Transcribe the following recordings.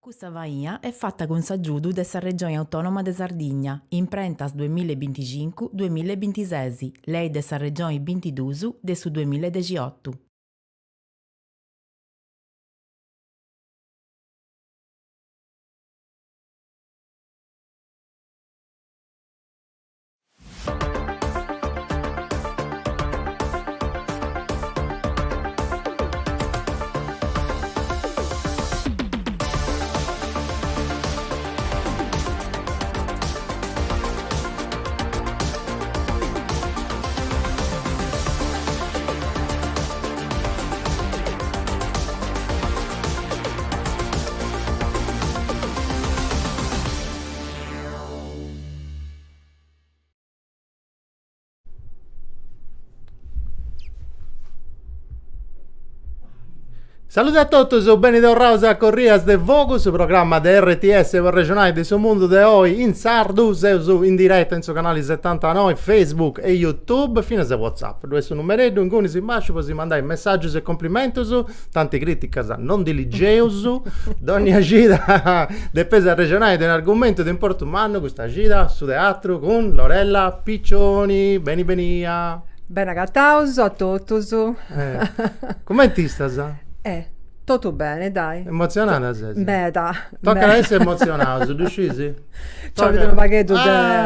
Questa vaia è fatta con s'aggiudu dessa Regione Autonoma de Sardigna, in prentas 2025-2026, lei dessa Regione 22 de su 2018. Saluti a tutti, sono Benito Rosa Corrias de Vogus, programma de RTS per regionale di suo mondo de hoy in Sardus e in diretta in suo canale 79, Facebook e YouTube, fino a WhatsApp. Dove sono numeretto, in cui si bacio, si mandare messaggi e complimenti su, tante critiche non diligeus, d'ogni agita de pesa regionale di un argomento di importo umano, questa agita su teatro con Lorella Piccioni, benia. Bene gattauso a totusu. Come ti stas? Tutto bene, dai. Emozionata sei? Meda. Tocca ad essere emozionato, riuscisi? C'ho avuto un paghetto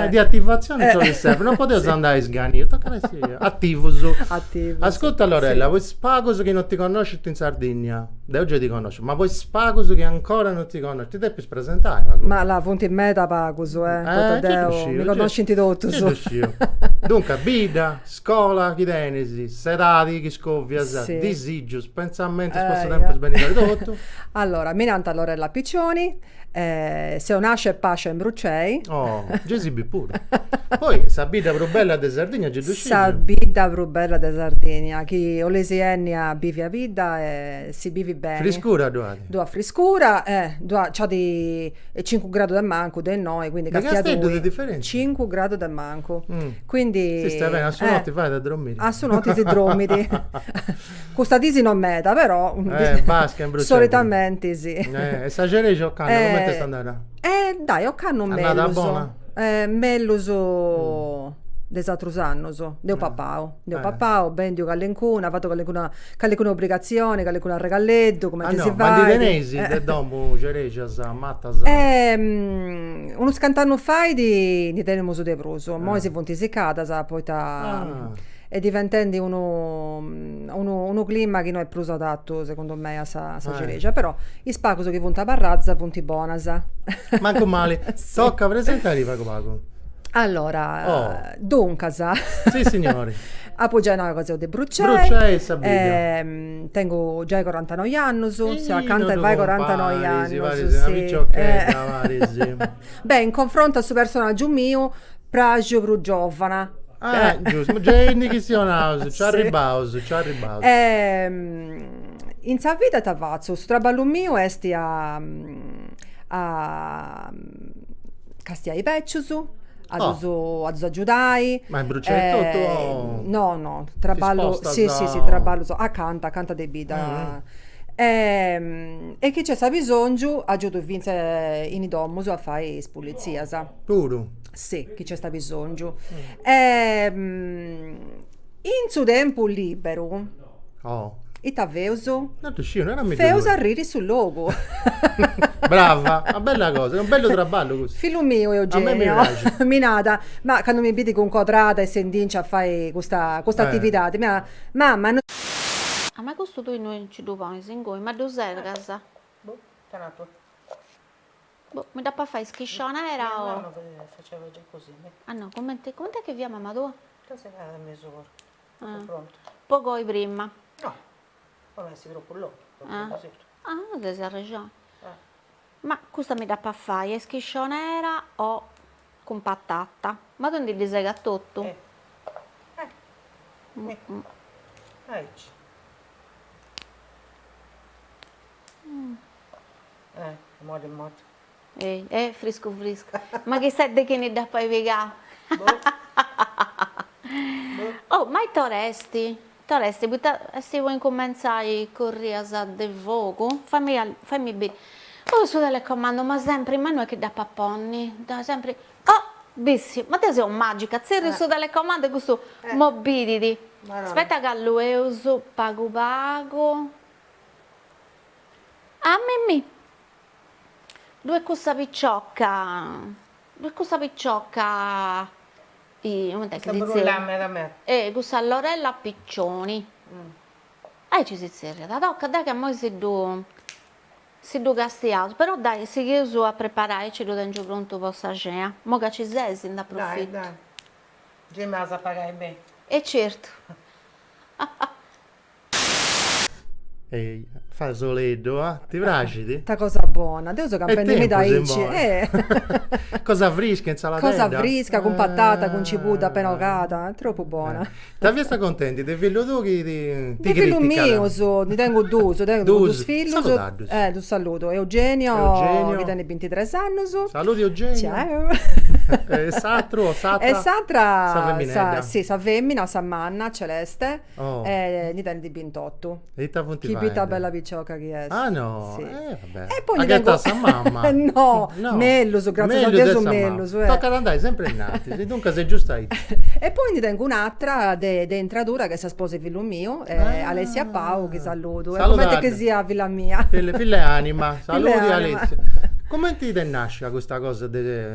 di attivazione c'ho sempre, non potevo andare a sganire, tocca ad essere attivo su. Attivo. Ascolta Lorella, vuoi spagos che non ti conosci in Sardegna? Da oggi ti conosco, ma vuoi spagos che ancora non ti conosci? Ti devi presentare. Ma la fonte in meta paguso, mi conosci in tutto su. Dunque, vita, scuola, chi tenesi, sedati, chi scoppia, Sì. disigius, pensamento, sposto tempo, sbenitore tutto. Allora, mi nanta Lorella Piccioni, se nasce pace in Brucei. Oh, Gesibi pure. Poi Sabida Brubella de Sardegna c'è Sabida Brubella de Sardegna, che olesiennia bivi a vita e si bivi bene. Friscura, Duati. Dua friscura, c'ha di 5 gradi del manco del noi, quindi Ma che stai di differenza? 5 gradi del manco. Quindi sì, stai bene, a suo notte fai da dormire. A suo notte si dromiti. Questa tisi non meta, però basca in Brucei. solitamente sì. Esagerei giocando, come te sta andando? Dai, ho canno Andata buona? Melluso desatros annos, deu papao, ben dio callencuna, fatto callencuna obbligazione, callencuna regalletto, come ti si fa. Ma di tenesi, del domo, Gerecias, Mattas. Uno scantano fai di tenemoso de pruso, mo si fonti secata, poi e diventando uno clima che non è più adatto secondo me a sa Geregia, però i spacoso che punta barrazza punti bonasa. Manco male. Sì. Tocca presentare Paco. Allora, Doncasa. Sì, signori. Appoggiare una cosa di Brucei. Sabina. Tengo già i 49 anni, si accanta e vai 49 anni. Beh, in confronto a questo personaggio mio, Pragio più giovane. Giusto, già indicazione, ci arribaus. In sa vita t'avazzo, sto traballo mio esti a castiai pecciusu, ad aggiudai. Ma in Brucei tutto? No, traballo, sì, traballo, canta de bida. E che c'è sa bisogno, aggiuto vince in domus a fare spulizia. Puro? Sì, che c'è sta bisogno. In suo tempo libero, Itaveuso, Feusa ridi sul logo. Brava, una bella cosa, un bello traballo così. Figlio mio Eugenio, a me mi piace. Minata, ma quando mi vedi con quadrata e sendincia a fare questa attività, mamma non... Ma questo tu non ci dobbiamo singoi, ma dov'è la casa? Mi dà per fare schiscione era o... No, faceva già così. no, come te che via mamma tua? Cosa fa la misura? Pronto? Poco prima. No, non si troppo l'occhio. Adesso hai ragione. Ma cosa mi dà per fare? Schiscione era o con patata? Ma tu non ti sei tutto? Modo. Frisco. Ma che sai che ne dà per piegare? Oh, ma i toresti, se vuoi cominciare a correre del fuoco, fammi bene. Oh, su telecomando, ma sempre, ma noi che da papponi, da sempre... Oh, bissi, ma te sei un magica, sei su telecomando questo mobility. Ma no. Aspetta che lo uso, pago. Ah, Mimmi, due cosa picciocca, come te che Sta dice? brullando da me. Questa Lorella Piccioni. Ci si seria, da tocca, dai che mo si do gastiato, però dai, si chiuso a preparare, ci do tengo pronto per sta cena. Mo che ci sei, si ne Dai, approfitto. dai. Già me la sa pagare bene. E certo. Ehi, fa soleddo, ti piace? Ta cosa buona, adesso che È prendimi da tempo, Ici. sembra. Cosa fresca, insalatella? Cosa fresca, con patata, con cipolla penocata, è troppo buona. Ti avete contenti? Ti figlio tu che ti Di figlio criticano? mio, ne tengo due, tengo Due, due figli, salutados. tu saluto, Eugenio, Eugenio. che tiene 23 anni, Saluti Eugenio. ciao. Satro o Satra? E Satra, Sa femminella. sì, sa femmina, sa manna, celeste, Oh. e ne tiene di 28. E ti punti Chi vita bella piccioca che è. Ah no, Sì. vabbè. E poi Ma ne che tengo... sta mamma? no, Melluso, grazie a Meglio Dio su dessa mamma. Melluso. Tocca ad andare sempre innanzi, se dunque sei giusta io. E poi ne tengo un'altra de entratura che si sposa il figlio mio, Alessia Pau, che saluto. E Salutate. come che sia figlia mia. Fille anima, saluti Fille anima. Alessia. Come ti nasce questa cosa,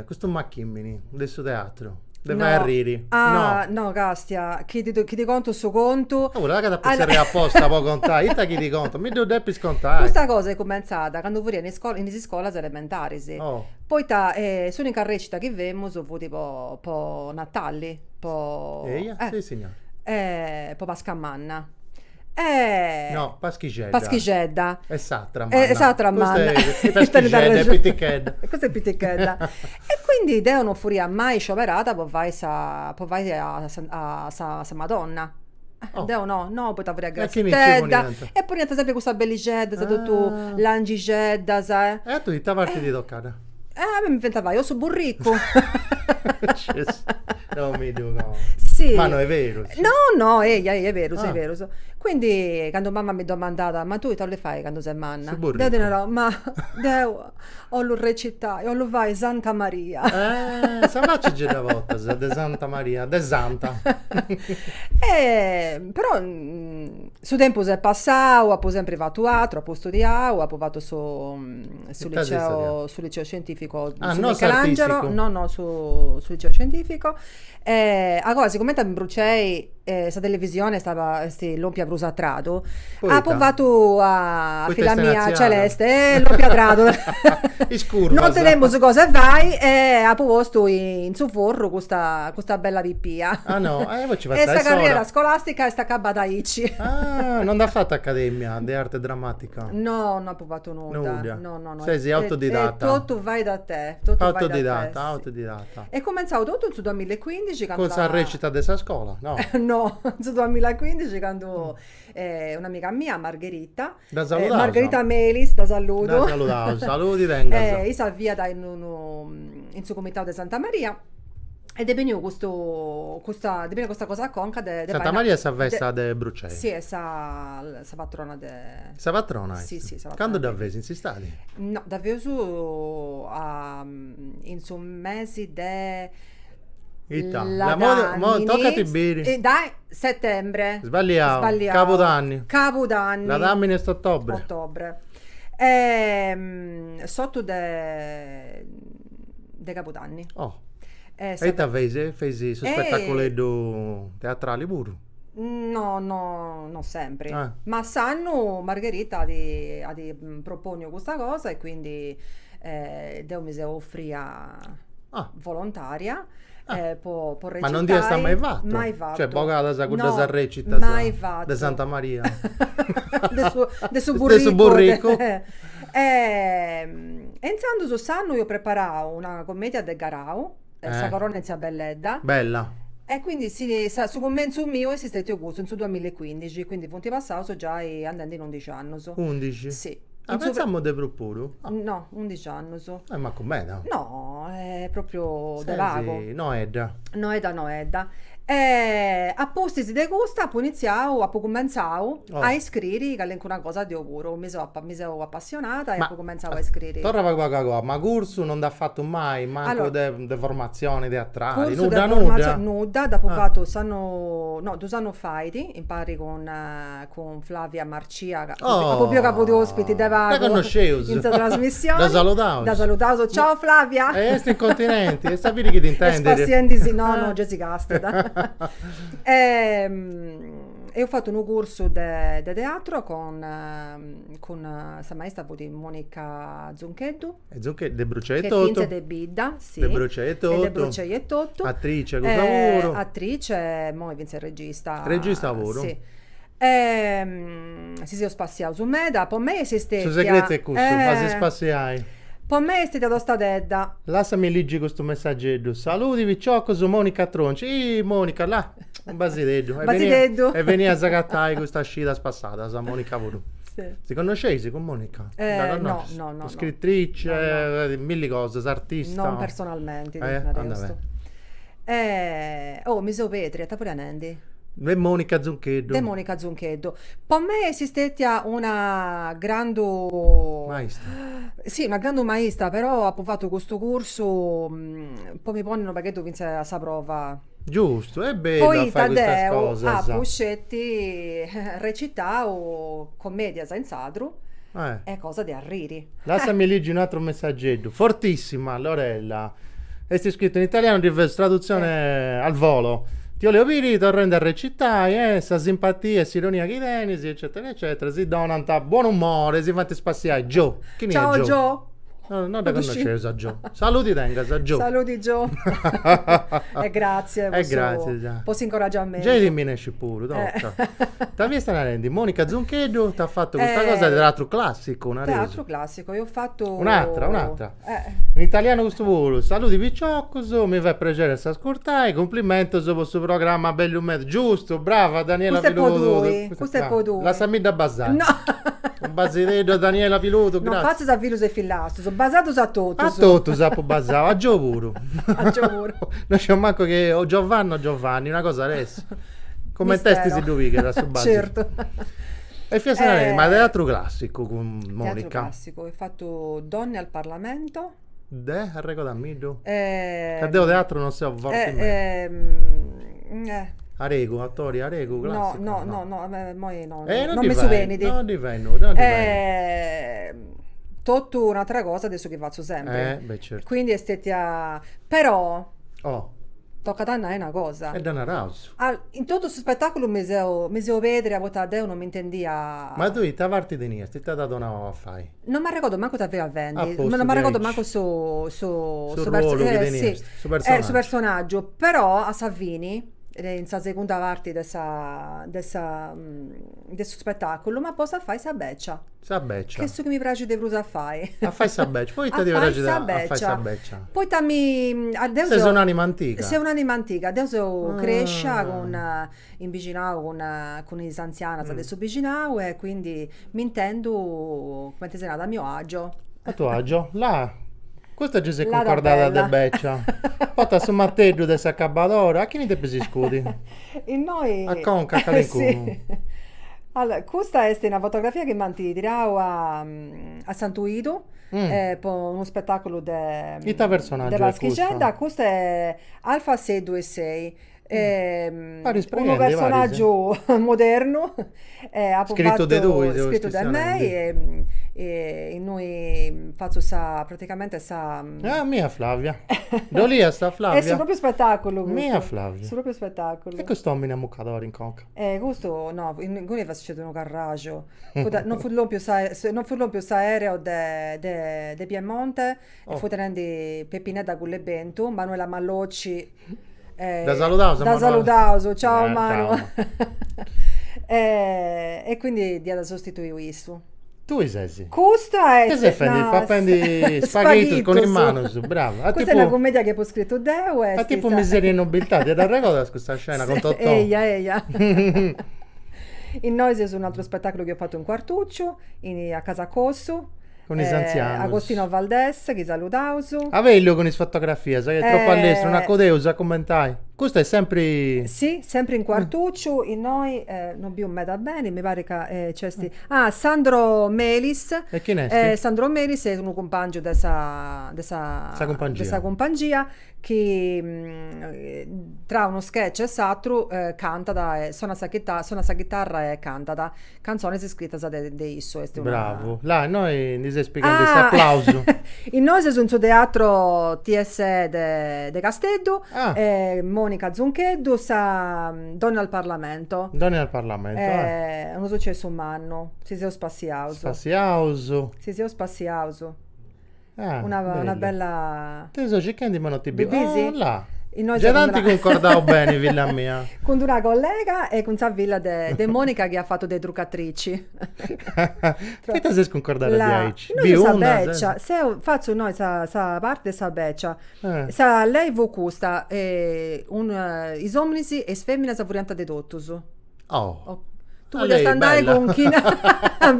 questo macchimini, questo teatro? Dove vai a riri? Ah, No. no, Castia, chi ti conto il suo conto. Oh, guarda che da pensare apposta può contare, io chi ti conto, mi devo devi scontare. Questa cosa è cominciata quando fuori in scuola elementari, sì. Oh. Poi sono in carrecita che vemmo, sono tipo po' Natali, po'... Eia? Sì, signore. po' Pascamanna. No, Paschicedda. Paschicedda. E Satra, Satra manna. Paschicedda e Pitichedda. Questo è Pitichedda. E quindi devono fuori a mai scioperata, poi vai a sa Madonna. Oh. No, poi fuori a che mi ci Grazitedda. niente. E poi niente sempre questa bellicedda, Ah. tu l'angicedda, sai? E tu di te parte di toccata. A me mi inventava, io sono burrico. Non mi dico. Sì. Ma no, è vero. Sì. No, è vero, Ah. è vero. Quindi, quando mamma mi domandava, ma tu che le fai quando sei manna? Sei burrico. Devo ma Deo, ho lo recitato, ho lo vai Santa Maria. Sa faccia già una volta, de Santa Maria, de Santa. Però, su tempo si è passato, ho sempre fatto altro, a posto di ho provato sul liceo scientifico, Ah, su no, Michelangelo, artistico. no, sul liceo scientifico. Allora, siccome mi bruciai, sa televisione stava l'ompia brusa a Trato, Poeta. ha provato a Poi figlia testa mia naziale. Celeste, l'ompia a Trato. Iscurva, Non sa. tenemo su cosa vai, e ha posto in suo forro questa bella pippia. Ah no, poi ci E passa sta carriera sora. scolastica è sta acabata ici. Ah, non ha fatto accademia di arte drammatica. No, non ho provato nulla. Nulla. No. Sei autodidatta. Tutto vai da te. Tutto vai da te, Autodidatta, sì. autodidatta. E cominciato tutto in su 2015 quando Cosa recita dessa scuola? No. No, su 2015 quando un'amica mia, Margherita, Da salutare, Margherita Melis, da saluto. Da salutare, saluti venga. Io salviata in suo comitato di Santa Maria. Ed è venuto questa cosa a conca Santa Maria sa festa de Brucei. Sì, è sa patrona de... Sa patrona? Sì, sa patrona. Quando davvero in si stati? No, davvero su in su mesi de... Toccati bere. Dai, settembre. Sbagliavo. Capodanni. Capodanni. La dammi in ottobre. Ottobre. Sotto de Capodanni. Oh. Eh, E ti fesi su spettacoletto teatrali pure? No, non sempre. Ah. Ma sanno Margherita ha di proponere questa cosa e quindi Deo mi si offrì a volontaria. Può recitare. Ma non ti sta mai fatto? Mai fatto. Cioè, bocata sa No, sa recita mai fatto. de Santa Maria. De su De burrico. su burrico. Iniziando su sanno io preparavo una commedia de Garau, Sacarone e Belledda. Bella. E quindi su commento mio si stette gusto in su 2015, quindi punti passato già andando in 11 anni. 11? Sì. Ah, pensiamo de propuro? No, 11 anni. Ma com'è, no? No, è proprio Sì, de vago. sì, no, Edda. Noeda. E a posti si degusta, poi iniziavo, poi cominciavo Oh. a scrivere che è una cosa di auguro. Mi sono appassionata e Ma- poi cominciavo a scrivere. Torna qualche cosa, ma corso non l'ha fatto mai, manco Allora, de formazioni teatrali, corso nuda, di formazione nuda. nuda, dopo Ah. fatto no, 2 anni fa, impari con Flavia Marcia, che Oh, proprio che avevo ospiti da la conoscevo. in questa trasmissione. La salutavo. Da salutavo. Ciao Flavia! Sti incontinenti, e sapete che ti intendi? Spazienti, sì, no, Jessica Asteda. E ho fatto un corso di teatro con sta maestra di Monica Zoncheddu, E zunche, de bruciare che tutto. finse de Bidda, sì. De bruciare E tutto. de Bruciai e tutto. Attrice, con lavoro. Attrice, mo vinse regista. Regista lavoro. Sì. Si sono spaziato su me, dopo me si stette. Su segreto è questo, ma si spaziai. Per me è stata sta dedda. Lasciami leggere questo messaggio. Saluti Vicciocco su Monica Tronci. Monica, là, un basideddo. Basideddo. E veniva a zagattai questa scita spassata, sa Monica Voodoo. Sì. Si conoscesi con Monica? La No, conosci? no. Scrittrice, mille cose, artista. Non personalmente, andava. mi so Petri, a pure Anendi. E Monica Zuncheddu. De Monica Zoncheddu. Per me esistette una grande Maestra. Sì, una grande maestra, però ho fatto questo corso, poi mi pongono perché tu vinci a sa prova. Giusto, è bello Poi fare queste Tadeo cose. a sa. Puscetti recita o commedia senza altro, è cosa di arriri. Lasciami leggere un altro messaggio. Fortissima, Lorella. È scritto in italiano, diversa traduzione al volo. Ti volevo dire, tornando a recitare, sa simpatia, si ironia che tenisi, eccetera, eccetera. Si donano buon umore, si fate spaziare. Gio. Chi ne è Ciao Gio? Gio. No, non da conoscevo, sa Gio. Saluti tenga, sa Gio. Saluti Gio. E grazie. Grazie, già. Posso incoraggiamento. Già dimmi ne esci pure, tocca. Ti vista una rendi? Monica Zoncheddu ti ha fatto questa Eh, cosa di teatro classico, una Teatro resa. classico, io ho fatto... Un'altra. Eh, In italiano questo volo, saluti Viccioccoso, mi fa piacere se ascoltai, complimento su questo programma bello medio, giusto, brava Daniela Questo è po' Piluto. due, questo è po' due. La Samida Basai. No, Un basilio Daniela Piluto, non grazie. faccio sa virus e filasto, sono basato su tutto. A tutto sapo basato, a Gio pure. A Gio pure. Non c'è manco che o Giovanni, una cosa adesso. Come Mistero. testi si due che era su base. Certo. E Fiassanare, ma teatro classico con Teatro Monica. classico, ho fatto Donne al Parlamento. Arreco da Mido. Eh, Cadeo teatro non so forte. eh, Arego, attori, Arego, no, classico. no, no, no, Non non mi so bene. Non divento, non divento. Tutto un'altra cosa adesso che faccio sempre. Beh, certo. Quindi è stata... Però, Oh, tocca a è una cosa. è da una house. In tutto questo spettacolo mi sono vedere, a volte Deo non mi intendia... Ma tu, ti avarti di niente, ti ha dato una a fare. Non mi ricordo manco te aveva A vendi, posto, non mi ricordo dieci. manco su ruolo che sì, teniesti, su personaggio. su personaggio, però a Salvini in sa seconda parte del spettacolo, ma possa fare sa beccia. Sabeccia. Che so che mi piace di brusa fare. A fai sabeccia, poi ti A devi fai piace a fai sabeccia. sabeccia. Poi tammi adesso Sei un'anima antica. sei un'anima antica, adesso Ah. cresce in Biginau con i anziani, Mm. adesso Biginau e quindi mi intendo come te sei nata a mio agio. A tuo agio, là. Questa già si è La da concordata bella. da beccia. Poi su Matteo del Saccabadora, a chi ne te si scudi? E noi... A conca, a calencuno. Sì. Allora, questa è una fotografia che mi tiravo a Santuido, per uno spettacolo Chi ta personaggio de è Vaschicenda. Questo è Alfa 626. Pare Uno personaggio moderno Scritto da voi, scritto da me e noi faccio praticamente Ah, mia Flavia. Dolia sta Flavia. è sul proprio spettacolo questo. Mia Flavia. Sul proprio spettacolo. E questo uomo in mucadore in conca. Questo no, in cui faccio un garraggio. Non fu l'ompio sa aereo de Piemonte, Oh. e fu tenendo Pepinetta con le Bento, Manuela Mallocci. Da salutauso, Da Manuela. salutauso, ciao Ciao. Manu. E quindi dia da sostituire questo. Tu sei. Questa è Che sei fendi? Papendi spaghetti con in mano su, bravo. A Questa è una commedia che ho scritto Deo. a tipo miseria e nobiltà. Ti da ricorda questa scena con Totò? Eia. In Noise su un altro spettacolo che ho fatto in Quartuccio, a Casa Cosso. Con i anziani. Agostino Valdes, che salutauso. Avevo con le fotografie, sai che è troppo all'estero, una codeusa commentai. Questo è sempre... Sì, sempre in quartuccio, in noi non abbiamo meta bene, mi pare che c'è Sandro Melis. E chi è? Sandro Melis è un compagno dessa compagnia che tra uno sketch e l'altro canta, suona sa chitarra e canta canzoni scritte da isso. Bravo, là, noi ne stiamo spiegando questo applauso. In noi sono su teatro TS de Castello, Monica Zuncheddu sa Donna al Parlamento. Donne al Parlamento, È un successo un anno, si sia spaziauso. Spaziauso. Si sia spaziauso. Una bello. bella... Te sto cercando ma non ti Bibisi? là. In noi Già siamo tanti una- concordavo bene, villa mia. con una collega e con sa villa de Monica che ha fatto dei truccatrici. Che ti sei sconcordato di Aici? Noi sa beccia, se faccio noi sa parte sa beccia. Sa lei vocusta i somnisi e sfemmina sa furianta de dottus. Oh. Tu A potresti lei, andare bella. con chi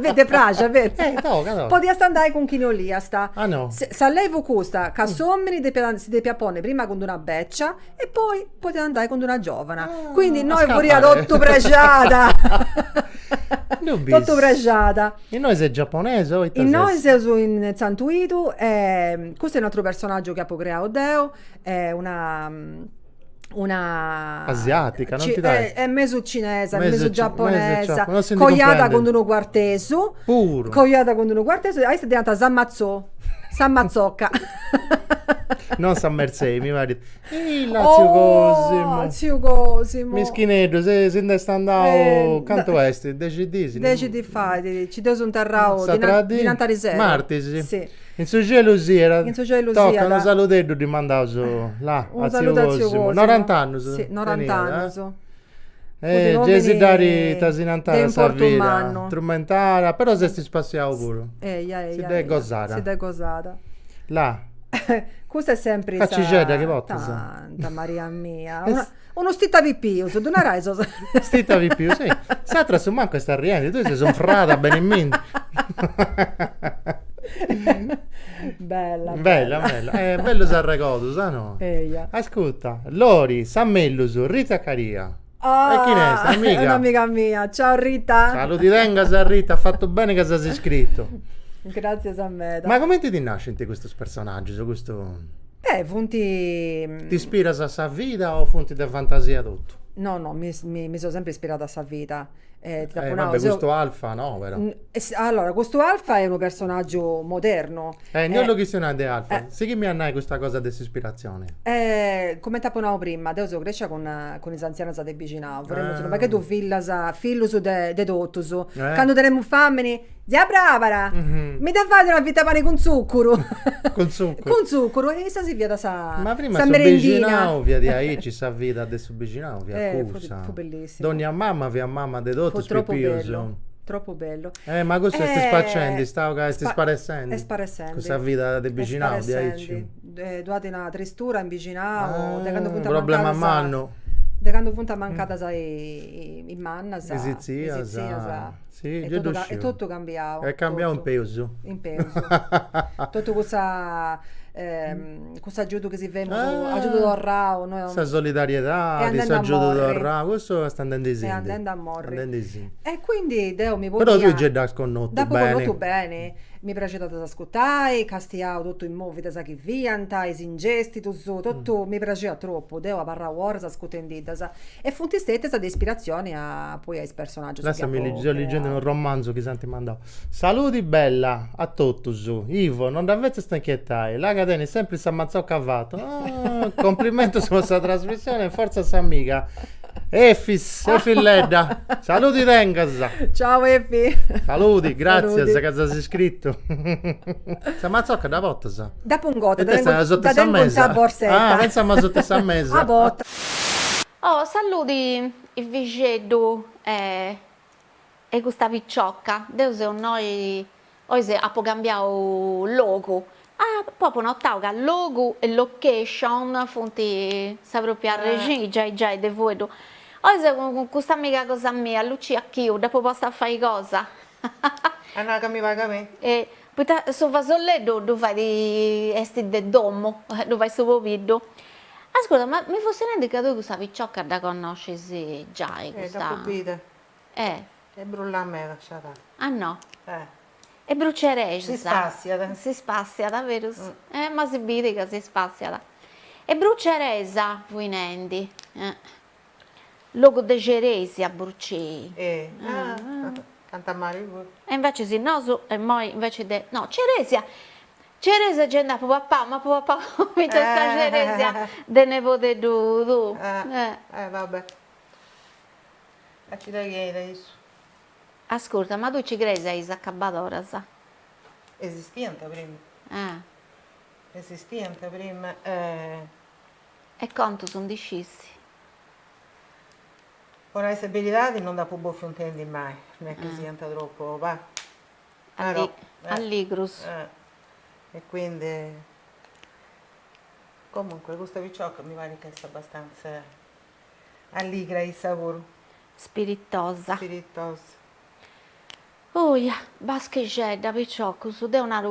vede pragia, vedi? Tocca. Potresti andare con chi non lì sta. Ah, no. Se lei vocusta, che somni si deve pone prima con una beccia e poi potete andare con una giovane. Quindi noi scappare. pure tutto pregiata. Non bis. Tutto pregiata. E noi sei giapponese o In noi siamo in Santuidu, questo è un altro personaggio che ha creato Deo, è una asiatica, non ti dai? è mezzo cinese, Mezzo mezzo non giapponese, si cogliata comprende. con uno quarteso, Puro. cogliata con uno quarteso, adesso è diventata Sammazzocca. Non San Mersei, mi va di... Lazio Cosimo. Zio Cosimo. Mischineddo, se ne sta andando, canto est, decidi. Decidi fare, ci devo un terrao Satrà di Nantarisera. Martesi. Sì. In suo cielo era. In suo cielo Tocca era. un salutetto di mandato là, Un a Zio saluto a Zio Cosimo. Cosimo. 90 anni. Sì, 90 anni. Gesidari tasinantara del sa vita, Portumano. strumentara, però se si spassiamo pure. Si deve gozare. Si deve gozare. Là, Questo è sempre Cacciceda, che volta Santa Maria mia. Uno stitta pipio, su una raiso. stita di più, sì. Satra su manco sta riendo, tu sei son frata bene in mente. Bella. Bella. È bello s'arrecodo, sa no? Eia. Ascolta, Lori, Sammellusu, Rita Caria. Ah, E chi ne è? Amica? È un'amica mia. Ciao Rita. Saluti tenga, sa Rita, ha fatto bene che si è iscritto. Grazie Sammeta. Ma come ti nasce in te questo personaggio? Su questo... Funti... Ti ispira a sa vita o fonti di fantasia tutto? No, mi sono sempre ispirata a sta vita. Vabbè, questo Alfa, no, vero? Allora, questo Alfa è un personaggio moderno. Non lo questione di Alfa. Sì che mi hanno questa cosa dell'ispirazione. Come taponavo prima, devo crescere con i anziani da vicino. Vorremmo solo perché tu fillo su de dottoso. Quando teremo fame, zia bravara, mi da fare una vita pane con zucchero. Con zucchero. Con zucchero, e sta si via da sa. Ma prima sa su merendina. Biginau, via di Aici, sa vita adesso Biginau, via Cusa. fu bellissimo. Donna mamma, via mamma de dotto Fu troppo spipioso. bello. Troppo bello. Ma questo stai spacendo, stai sparescendo. È sparessendi. Questa vita di Biginau, di Aici. Duate una tristura in Biginau, problema a mano. da quando punta mancata sai in manna sa Esizia, sa sì, è tutto cambiato. È cambiato in peso. In peso. Tutto questa aiuto che si vede, aiuto da Rao, questa solidarietà, questo aiuto da Rao, questo sta andando in sta andando a morire. Sì. E quindi Deo mi può però tu già da sconnotto dopo bene. conosco bene, mi piace da ascoltare, castiavo tutto in movida sa che vianta, i ingesti, tutto mi piaceva troppo, Deo parla ora sa ascoltando e funti stette sa di ispirazione a poi ai personaggi. Adesso mi leggendo un romanzo che senti mandato. Saluti bella a tutti su. Ivo, non davvero sta inquietare. La catena è sempre si ammazzò cavato. Complimento su questa trasmissione, forza sa amica. Effis, Efilledda. Saluti Tengasa. Ciao Effi. Saluti, grazie Saluti. se che sei iscritto. Si ammazzocca da botta sa. Da pungote, da sotto tengo mesa. borsetta. Pensiamo sotto sta mesa. A botta. Oh, saluti il vicedo e questa picciocca. Deus noi oggi abbiamo cambiato logo. Proprio notato che logo e location fonti sa proprio a regime già de vedo. Oggi con questa amica cosa mia, Lucia Chiu, dopo posso fare cosa. Anna mi va a me. E poi so vasolledo dove fai di esti de domo, dove fai so popido. Ascolta, ma mi fosse rendi che tu questa picciocca da conosci già, Da questa... pubita. Eh, E brulla a me, lasciata. ah no, Eh. e bruceresa. Si spazia. Si spazia, vero? Ma si vede che si spazia. E bruceresa, vuinendi. Logo de Ceresia bruci. Canta male pure. E invece si noso, e poi invece de... No, Ceresia. Ceresia c'è da papà, ma papà mi sta Ceresia de nepote tu. Vabbè. E ci da chiedere adesso. Ascolta, ma tu ci credi a Isaac Abadorasa? Esistente prima. Esistente prima. E quanto sono discissi? Ora le stabilità non da buffo intendi mai. Non è che sia troppo, va. Alligrus. E quindi comunque questa picciocca mi pare che sia abbastanza allegra il sapore, Spiritosa. spiritosa. Oh, bascheggiada, picciocco, su de una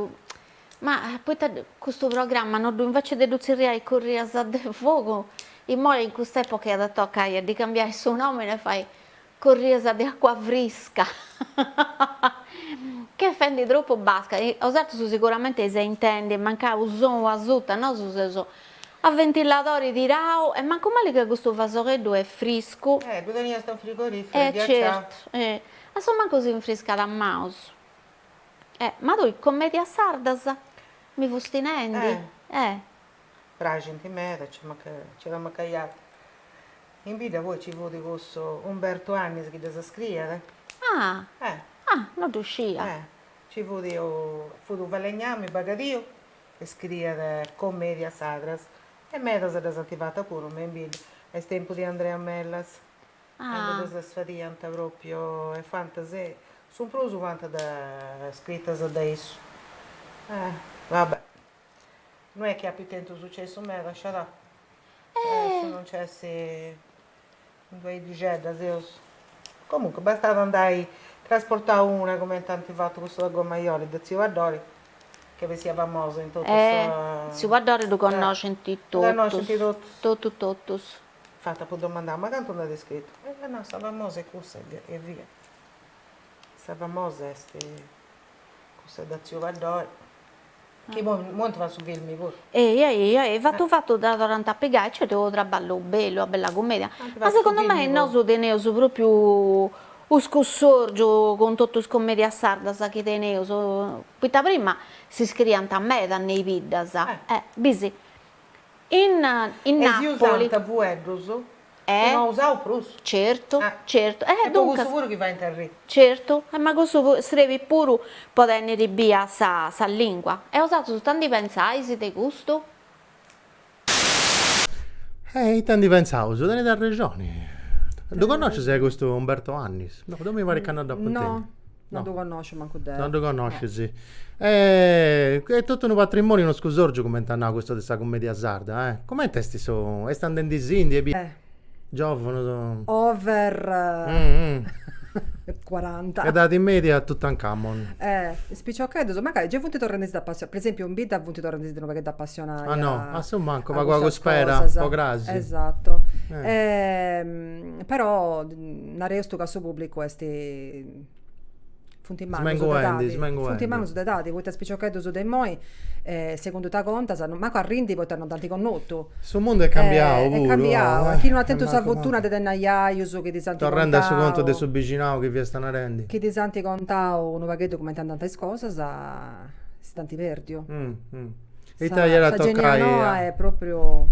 ma poi questo programma non invece di riuscire a correre a del fuoco, in quest'epoca da tocca di cambiare il suo nome ne fai correre di acqua fresca. Che fendi troppo basca, ho detto su sicuramente se intende, manca un son azuta, no su seso. A ventilatori di rao e manco male che questo vasoreddo è fresco. Tu teniamo sto frigorifero, Certo, insomma così infrescata a mouse. Ma tu commedia sardas mi fustinendi? Fragile in mezzo, ci la macaiata. In vita voi ci vuole questo Umberto Annis che da scrivere. Ah, non riuscia. Ci vuole fu Valegnami Bagadio e scrivere commedia sadras. E me da attivata pure, ma in vita. È tempo di Andrea Mellas. E da sfadianta proprio e fantasia. Sono proprio quanto da scritta adesso. Vabbè. Non è che ha più tempo successo a me, lasciala. Se non c'è se due di da Zeus. Comunque bastava andare a trasportare una come tanti fatto questo da Gommaioli da Zio Vardori che vi sia famoso in tutto Zio Vardori lo conosce in tutto. Fatta per domandare, ma quanto andate scritto? No, sta famosa è questa e via. Sta famosa è questa da Zio Vardori. Che molto va su film pure. Fatto da 40 piegare, cioè devo traballo bello, bella commedia. Ma va secondo su me film, il nostro teneo proprio un scossorgio con tutto il commedia sarda, sa che teneo. Poi prima si scrivono a me nei vidas. Bisi. In E si Napoli. usa vuedroso? Non usavo prus. Certo. E poi Dunque, questo pure che va in terra. certo, ma questo scrivi pure potendo ribia sa lingua. È usato su tanti pensai, siete gusto? Tanti pensavo, sono da regioni. Lo conosci se è questo Umberto Annis? No, dove mi pare che hanno da No, non lo conosco manco te. Non lo conosci, sì. È tutto un patrimonio, uno scusorgio come tanto questo di questa commedia sarda, eh? Come testi sono? E stanno in disindi e giovano. Over 40. Edad in media a Tutankhamon. Spicciocchedo, magari già avuto tornare da appassionare. Per esempio, un beat ha avuto tornare da che da appassionare. Ah no, assomma manco, a ma qua questa spera, cosa, un po' grasi. Esatto. Però, non resto che suo pubblico è funti in mano su dei dati, voi spicciocchedo su dei moi, secondo te conta, ma qua rindi potranno tanti connotto. Sul mondo è cambiato pure. È cambiato, chi non ha attento sa fortuna di tennagliaio su che ti santi contao. Torrendo su conto del suo vicino che vi stanno rendi. Che ti santi contao un paghetto come tante cose, sa tanti perdio. L'Italia la tocca è proprio...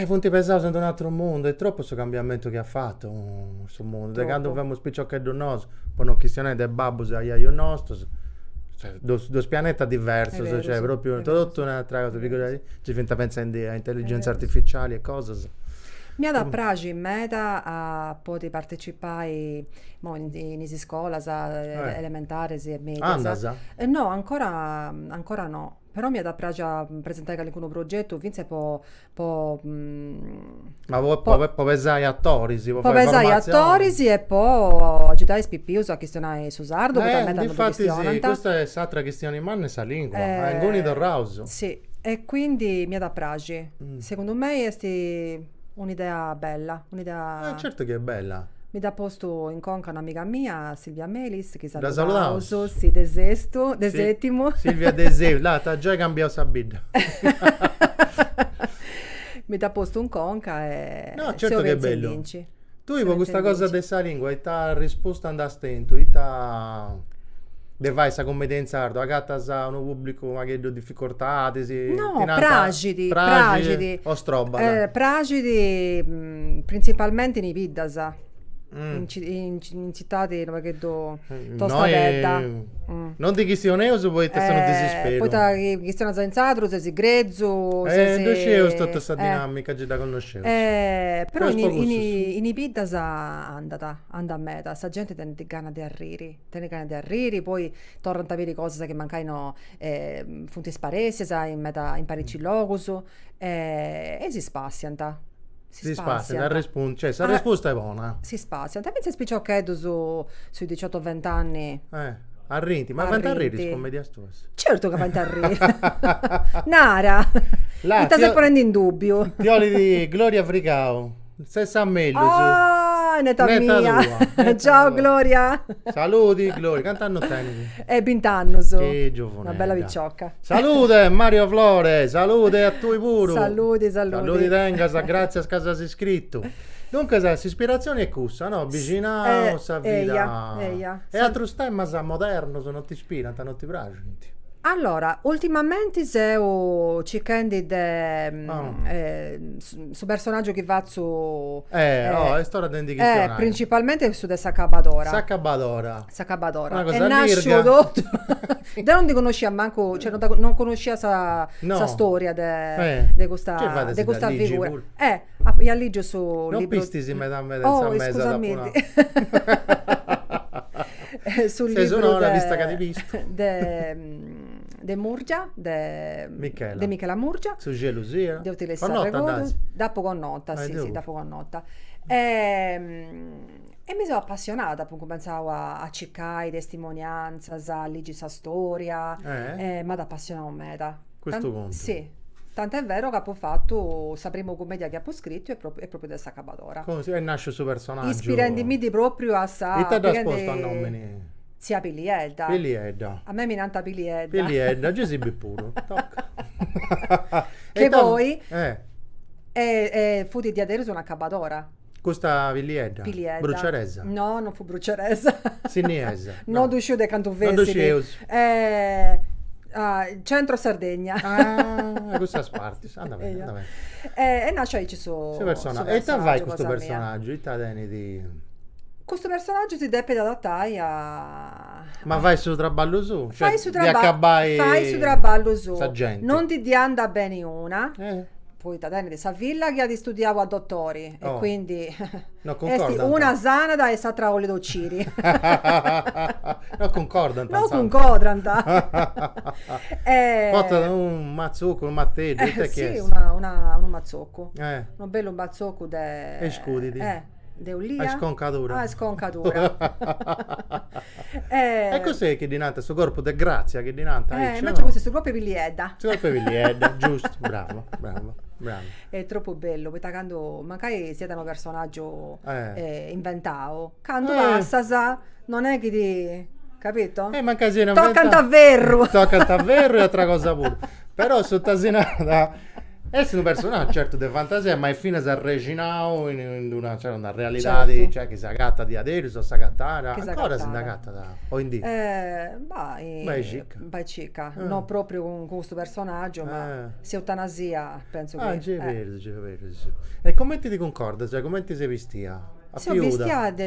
punti pesati sono un altro mondo, è troppo questo cambiamento che ha fatto sul mondo. Da quando abbiamo spicciocchedo nostro, poi non cristiani del babbo se io nostro, cioè, due pianeti diversi, Vero, cioè sì, proprio tutto un'altra cosa, ci finta pensare a intelligenze artificiali e cose. Mi ha da pragi in meta a poter partecipare in scuola elementari e media. No, ancora no. Però mi ha da pragi a presentare qualcuno progetto, finché può ma può pesare attori, si può fare pesare attori e poi agitare spippiuso a questionare su sardo, infatti sì, questa è l'altra questione in mano, è sa lingua, è un gonido rauso. Sì. E quindi mi da pragi. Secondo me è un'idea bella, un'idea... Certo che è bella. Mi dà posto in conca un'amica mia, Silvia Melis, che Da salutiamo, salutamos. sì, de sesto, de Sì. settimo. Silvia Deseo, là, t'ha già cambiato sabida. Mi dà posto un conca e No, se certo lo che è pensi bello. vinci. Tu Se con lo questa pensi cosa vinci. della lingua, e t'ha risposto andare a stento, e t'ha... De vai sa competenza ardo, a gatta sa un pubblico ma che difficoltà, No, pragidi, o stroba. Pragidi principalmente in Ibiza, in città di dove che do tostadetta. Non di chi sia neus, poi te sono desispero. Poi che stiano senzato, se si grezzo, Non c'è tutta questa dinamica già da conoscevo. però Questo gusto, in Ibiza anda a meta, sta gente tiene ganas di arriri, poi tornano a avere cose che mancano fonti sparese, in meta in Parigi locus, e si spaziano. Si spazia, la risposta è buona. Si spazia. Te pensi spicciocchedo sui 18-20 anni? Arrinti, ma quanto arrivi commedia stuas? Certo che vanti arriri. Nara, Là, mi stai ponendo in dubbio. Tioli di Gloria Fricao. Se sa meglio. Neta Netta mia. tua, netta Ciao tua. Gloria. Saluti Gloria, cantano tenni. È 20 anni so. Che giovane. Una bella vicciocca. Salute Mario Flore, salute a tu pure. Saluti. Saluti tengas, grazie a casa sei iscritto. Dunque, questa ispirazione è cussa, no? Vicina, sa vita. eia. E altro stemma sa moderno, se non ti ispira, non ti piace. Allora, ultimamente ho cercando su personaggio che va su... è storia di indicazione. principalmente su de Sacabadora. Sacabadora. Sacabadora. Una E cosa nasce lirga. dotto. Non ti conoscia manco, cioè non conoscia sa storia di questa Che fate, questa si da figura. Ligi Io alligio su Non libro... pisti si metà scusami. Sul Sei libro sonora, vista che ti visto. de Murgia, de Michela Murgia. Su gelosia. Di utile Con nota, dai. dopo con nota, sì, devo. dopo con nota. E mi sono appassionata, appunto, pensavo a cercare testimonianze, a leggere la storia, ma da appassionavo me da. Questo conto. Sì, tant'è vero che ho fatto la prima commedia che ho scritto è proprio del Sacabadora. Come si nasce il suo personaggio? Ispirandomi di proprio a sa... E ti ha risposto a nome? Zia Piliedda. Piliedda. A me mi nanta Piliedda. Piliedda, Giuseppe puro. Tocca. Che poi Eh, fu di adesso una Cabadora. questa Piliedda. Piliedda. Bruciaresa. No, non fu Bruciaresa. Siniesa. Non d'uscito dei Cantovesi. Non d'uscito. Centro Sardegna. Questa sparti. Anda bene, anda bene. E nasce ci su Personaggio. E te vai questo personaggio? E te deni di... Questo personaggio si deve adattare a... Ma vai su traballo su? Fai su Fai traballo su. Sa gente. Non ti anda bene una. Eh. Poi da di Savilla che ha studiato a dottori e quindi No, concordano. una sanada e sa tra oli dociri. No, concordano. Non concordano. Porta un mazzucco, un matteggio. Sì, un mazzocco. Un bello mazzocco E scuditi. De Olia. A sconcatura. Ah, sconcatura. E cos'è che dinanta? Sto corpo di grazia che dinanta? Ma c'è questo proprio Piliedda. Sto corpo Piliedda, giusto. Bravo. È troppo bello, perché quando magari siete un personaggio inventato, quando passa, non è che ti... Capito? Ma casino. Tocca davvero. Tocca davvero e altra cosa pure. Però sottasinata... È un personaggio certo di fantasia, ma è fine si arreginao in una realtà certo. cioè che si agatta di adesso, si agattata, ancora si agatta da o in Vai cica, non proprio con questo personaggio, ma se eutanasia penso che... C'è vero. E come ti concorda? Cioè, come ti sei vestia? Sono vestita di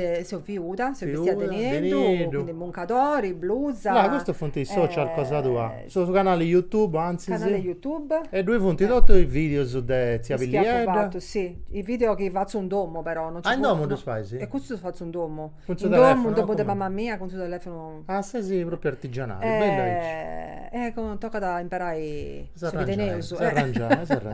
nero, quindi moncadori, blusa. Questo fonti social cosa tua? Sul canale YouTube, anzi YouTube. E due fonti tutto i video su de Zia Piliedda. Sì, i video che faccio un domo però. Non in domo tu fai, sì? E questo faccio un domo. Con Un domo di mamma mia con il suo telefono. Sì, proprio artigianale, bello. Tocca da imparare si arrangia.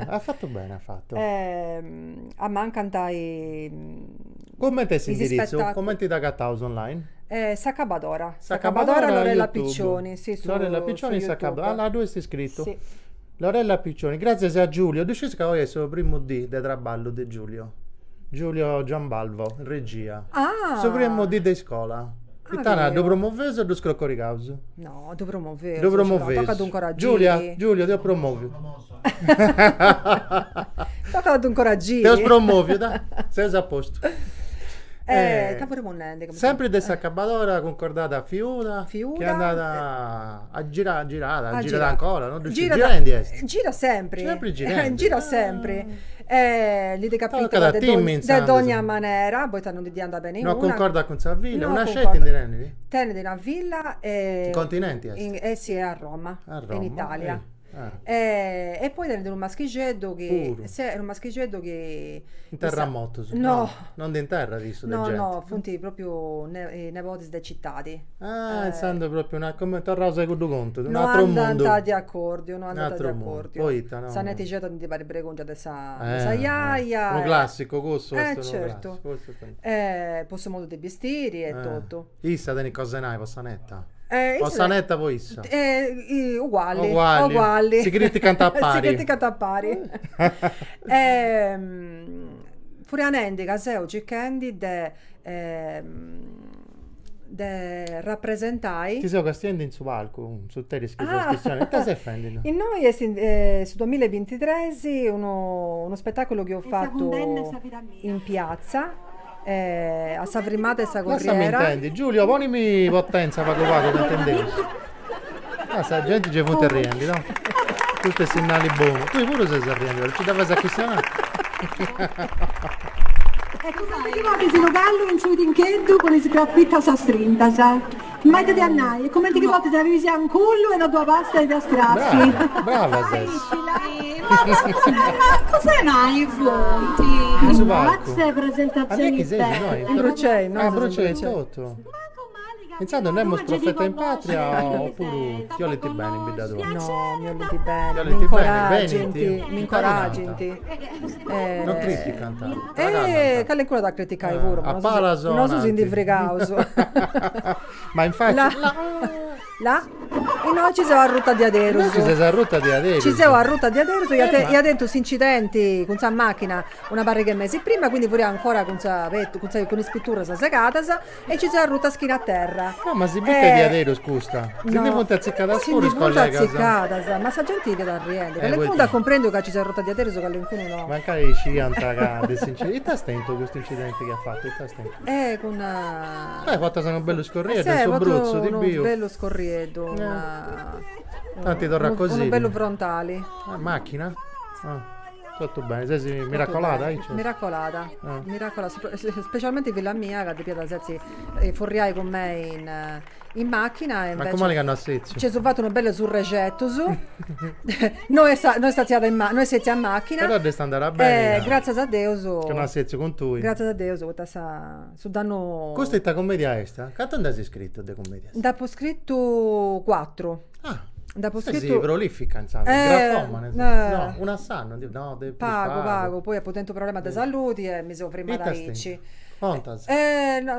Ha fatto bene, ha fatto. A me cantai... Come te si indirizzo? Come ti da Gattaus online? Sacabadora Lorella YouTube. Piccioni. Sì, Lorella Piccioni, Sacabadora. Là dove sei scritto? Sì. Lorella Piccioni, grazie a Giulio. Dici che oggi è il suo primo D del traballo di Giulio. Giulio Giambalvo, in regia. Ah! Il suo primo D di scola. Ah, Itana, vero. do promoveso o do scroccori causa? No, do promover. Do promoveso. Tocca ad un coraggio. Giulio, ti promovi. Tocca ad un coraggio. Te promovi, da? Sei a posto. Tavolo monente. Sempre di Saccabadora concordata a Fiuda, Fiuda, che è andata a girare, gira gira. ancora, no? Gira, gira sempre. Sempre girando. Gira sempre. Lì di capito Tocca da de team de insomma. ogni maniera, poi t'hanno di andare bene in No, una. concorda con Savilla, No, una concorda. scelta in direi. Tenne di una villa In continenti, sì, a Roma, A Roma, in Italia. Ah. E poi tenne di un maschigetto che Puro. sì, era un maschigetto che In terremoto, No. Non in terra, visto No, gente. no, fonti proprio nevoti delle cittadi. Ah, essendo proprio una come Torrosa con due conto, un altro Non mondo. andata di accordio, non Un andata di altro mondo. accordio. Poi, no. Sanetti certo di pare pregungia de sa iaia. Un classico, questo è certo. classico, questo è- Posso modo di vestire e tutto. Issa deni cose nai, Possanetta. Issa- Possanetta poi issa. Uguali. Uguali. Si criticano a pari. Si criticano a pari. Furianende caseo cercando de rappresentai. Ti sei castiando in su palco, su te iscrizione. E te sei offendendo? In noi è su 2023 uno spettacolo che ho fatto in piazza a Savrimata e Cosa mi Sagorriera. intendi? Giulio, ponimi potenza pago pago, che intendevi? Ah, sa, gente ci vuole riendo, no? Tutti segnali buoni. Tu pure sei riendo, ci dava a questionare. Ecco, come ti gallo in su tincheddu con le sgrappita sa strinta, sa? Mai te annai, e come ti volte te avevi un cullo e una tua pasta di straffi. Brava sei. Ma cos'è mai fonti? Su palco. Mazze presentazioni chi sei noi? Brucei, no? Ah, bruciai Brucei. tutto. Pensando non è profeta in patria oppure ti ho letti bene in vita tua? No, mi oliti bene, Ti mi oliti bene, incoraggianti, mi incoraggianti. Non criticano tanto. Che è quello da criticare pure, a ma pala non so se in fregauso. Ma infatti Là, e noi ci siamo a ruta di Aderuso. ci sei arrutta di adesso. Ci siamo a ruta di Aderuso, io ho detto incidenti con questa macchina una barriga e mesi prima, quindi pure ancora con l'ispettura sa segata e ci siamo a ruta schina a terra. No, ma si mette di adesso, scusa. Se ne vuoi azzeccata si fuori, punta collega. azzeccata, ma sa gente che da riende. Che vuoi le dire. comprendo che ci siamo a ruta di Aderuso, che all'incuno no. Magari ci antagate, sinceramente. E ti stento questo incidente che ha fatto? E ti stento? Con una... Fatto sono bello scorrere, sì, del suo fatto bruzzo, di uno bio. bello scorrieto, Tanti torna così. uno bello frontali. Macchina? Ah, tutto bene, sei miracolata, Tutto bene. Miracolata, specialmente Villa Mia che ti piace forriai con me in macchina e Ma invece come le hanno a sezio? ci sono fatto una bella surrecetto su noi stiamo in macchina Però deve andare bene. grazie a Dio Che non sezio con tu. grazie a Dio su danno Questa è la commedia esta? Quanto andai scritto di commedia? dopo scritto 4 Ah, dopo sì, scritto prolifica, insomma. Grafomane. No, un assanno. No, pago poi ho potente problema di salute e mi sono fermata ici. Quantas? No,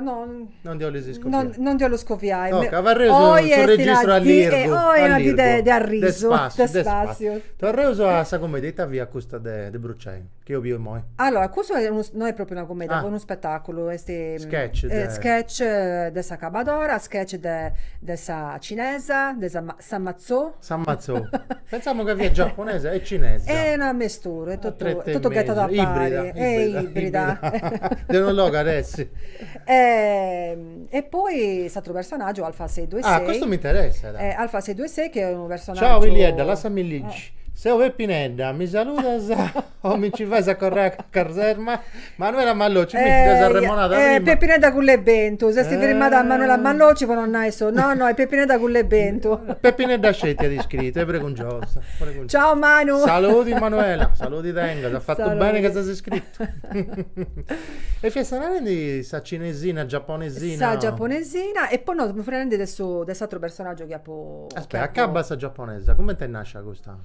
Non ti ho lesi scoprire. non ti lo scopiai. Tocca, va reso sul registro all'Irgo. Di arriso, Despacio. de spazio. Torreso a sa commedia via questa de Brucei, che io vi moi. Allora, questo non è proprio una commedia, Ah. è uno spettacolo. Sketch Sketch de sa Cabadora, sketch de sa cinese, de sa Mazzò. S'ammazzò. Pensiamo che via giapponese e cinese. È una mistura, è tutto Trette gettato a mezzo. pari. È ibrida. Devono logo adesso. E poi l'altro personaggio, Alfa 626. Ah, questo mi interessa. dai. Alfa 626 che è un personaggio... Ciao Viliedda, lasciami lì. Se ho Pinedda, mi salutas o mi ci fai a correre a caserma? Manuela Malloci, mi ti sei remonata prima. Pepinetta con le bento, se si firmata a Manuela Malloci poi non hai so. No, è Pepinetta con le bento. Peppinedda Scetti ha iscritto, è preconciosa. Ciao Manu. Saluti Manuela, saluti Tenga, ti ha fatto Saluti. bene che sei iscritto. E fai di sa cinesina, giapponesina. Sa giapponesina e poi no, mi frega adesso dell'altro personaggio che ha po'... Aspetta, accabba sa giapponese, come te nasce questa?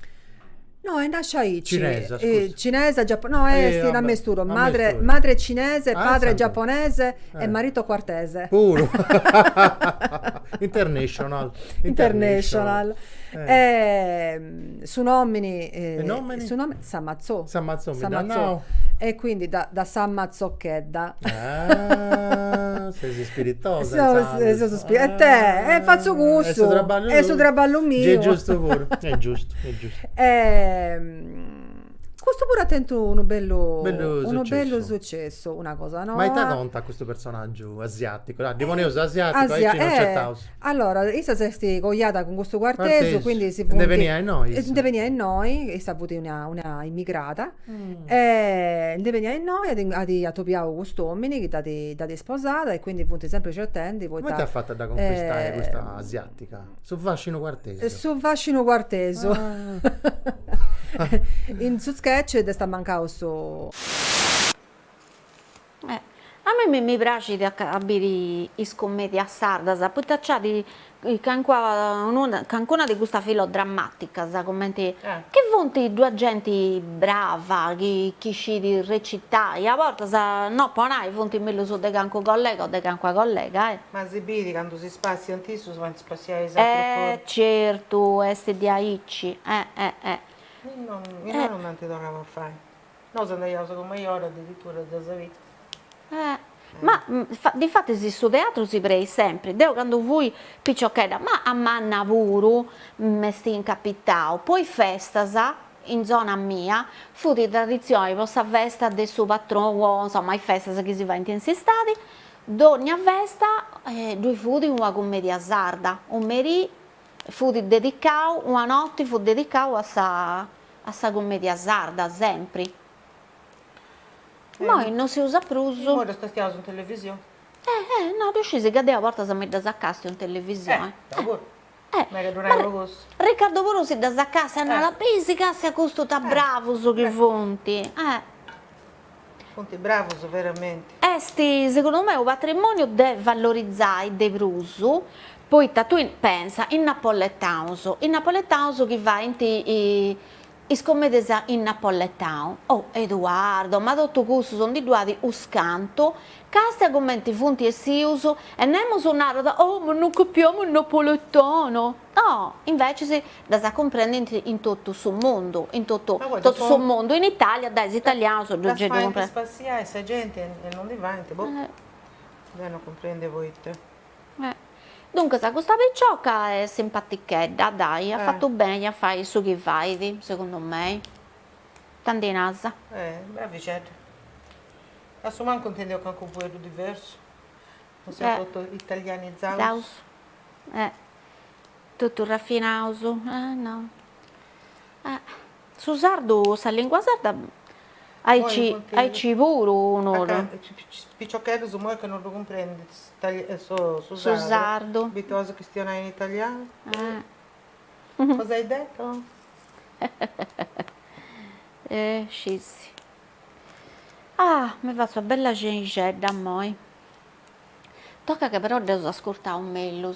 No, è Nashaichi. Cinese, scusa. Cinese, no, è una vabbè, mistura. una Madre, mistura. madre cinese, padre santo. giapponese e marito quartese. Puro. International. International. Su nomini, nomini? su nome Samazzo. Samazzo, mi Samazzo. dannao. E quindi da Sammazzocchedda. Sei spiritosa. E te, faccio gusto. È su traballo mio. È giusto pure. È giusto. Questo pure attento uno bello successo. successo, una cosa no. Ma ti conta questo personaggio asiatico? Demonioso asiatico, non c'è tauso. Allora, io sei cogliata con questo Quarteso. quarteso, quindi si Ne veniva in noi. Ne veniva in noi, e sta avuto una immigrata, ne veniva in noi, a topiavo questo uomini, che da sposata, e quindi appunto sempre certendi. Come ti ha fatto da conquistare questa asiatica? Sul fascino quarteso. Sul fascino quarteso. In su sketch sta mancando sto. A me mi piace di capire i scommedia sarda, puttacciati cancuna di questa filo drammatica, commenti che vonti due gente brava, chi scidi recitare, a volte no, poi non vonti meglio su de canco collega o de canco collega, Ma si vede quando si spazia un tiso, si va a spaziare esatto. Certo, este di aici, Io non ti tornavo a fare. No, se andavo come io ora addirittura da vita. Ma difatti si sto teatro si prei sempre, devo quando voi picciocheda, ma a manna vuru mesti in capitao, poi festa in zona mia, fu di tradizione, vostra festa del suo patrono, insomma, i festa che si va in tensi stati, ogni festa due fu di una commedia sarda, un merì fu dedicato, una notte fu dedicato a sta commedia sarda, sempre. Ma non si usa più. Ora stiamo in televisione. No, decisi che a volte si mette a casa in televisione. Ma che non è questo. Riccardo Puro si da a casa, la pesica se a questo sta bravo su che fonti. Fonti bravo su veramente. Secondo me, un patrimonio da valorizzare, da bruso. Poi tu pensa in napoletano che va in scommesse in napoletano. Oh, Edoardo, ma tutto questo sono di due di uscanto, casti argomenti funti e si uso, e nemmeno suonare da, ma non capiamo il napoletano. No, invece si da comprendere in tutto il mondo, in tutto il mondo. In Italia, dai, italiano sono già gente comprende. Spaziare, se gente non diventa, non comprende voi te. Dunque, questa picciocca è simpatichetta, dai, ha fatto bene a fare su che vai, secondo me. Tanti nasa. Bravi certo. Adesso manco intendevo che anche un po' diverso. Non sei tutto italianizzato. Tutto raffinato. No. Su sardo, sa lingua sarda, hai pure un'ora. Picciocchero su moi che non lo comprende. Su sardo. Abituoso che stiano in italiano. Cosa hai detto? Scissi. Mi faccio una bella gengedda a moi. Tocca che però devo ascoltare un mello,